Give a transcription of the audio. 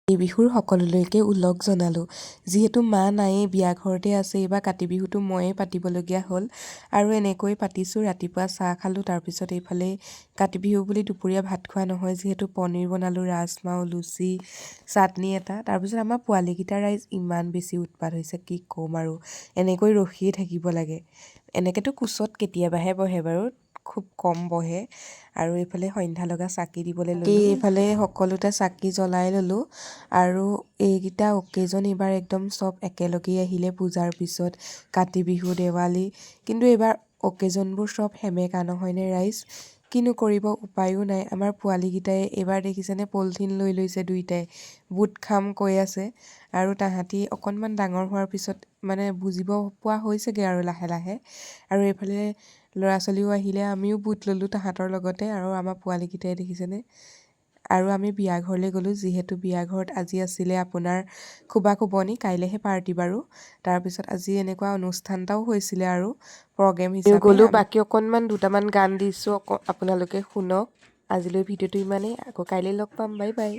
এই বিহুৰ সকলোলৈকে ওলগ জনালোঁ। যিহেতু মা নায়েই, বিয়া ঘৰতে আছে, এইবাৰ কাতি বিহুটো ময়ে পাতিবলগীয়া হ'ল আৰু এনেকৈ পাতিছোঁ। ৰাতিপুৱা চাহ খালোঁ, তাৰপিছত এইফালে কাতি বিহু বুলি দুপৰীয়া ভাত খোৱা নহয়, যিহেতু পনীৰ বনালোঁ, ৰাজমাও, লুচি, চাটনি এটা। তাৰপিছত আমাৰ পোৱালীকেইটা ৰাইজ ইমান বেছি উৎপাত হৈছে, কি ক'ম আৰু। এনেকৈ ৰখিয়ে থাকিব লাগে। এনেকৈতো কোচত কেতিয়াবাহে বহে বাৰু, খুব কম বহে। আৰু এইফালে সন্ধ্যা লগা চাকি দিবলৈ ল'লোঁ। এইফালে সকলোতে চাকি জ্বলাই ল'লোঁ আৰু এইকেইটা অকেজন এইবাৰ একদম চব একেলগেই আহিলে পূজাৰ পিছত, কাতি বিহু, দেৱালী। কিন্তু এইবাৰ অকেজনবোৰ চব সেমেকা নহয়নে ৰাইজ? কিনো কৰিব, উপায়ো নাই। আমাৰ পোৱালীকেইটাই এইবাৰ দেখিছেনে পলিথিন লৈ লৈছে দুইটাই, বুট খাম কৈ আছে। আৰু তাহাঁতি অকণমান ডাঙৰ হোৱাৰ পিছত মানে বুজিব পোৱা হৈছেগৈ আৰু লাহে লাহে। আৰু এইফালে ল'ৰা ছোৱালীও আহিলে, আমিও বুট ল'লোঁ তাহাঁতৰ লগতে। আৰু আমাৰ পোৱালীকেইটাই দেখিছেনে। আৰু আমি বিয়া ঘৰলৈ গ'লোঁ, যিহেতু বিয়া ঘৰত আজি আছিলে আপোনাৰ খোবাখোবনি, কাইলৈহে পাৰ্টি বাৰু। তাৰপিছত আজি এনেকুৱা অনুষ্ঠান এটাও হৈছিলে আৰু প্ৰগ্ৰেম হিচাপে গ'লোঁ। বাকী অকণমান দুটামান গান দিছোঁ, আপোনালোকে শুনক। আজিলৈ ভিডিঅ'টো ইমানেই, আকৌ কাইলৈ লগ পাম, বাই বাই।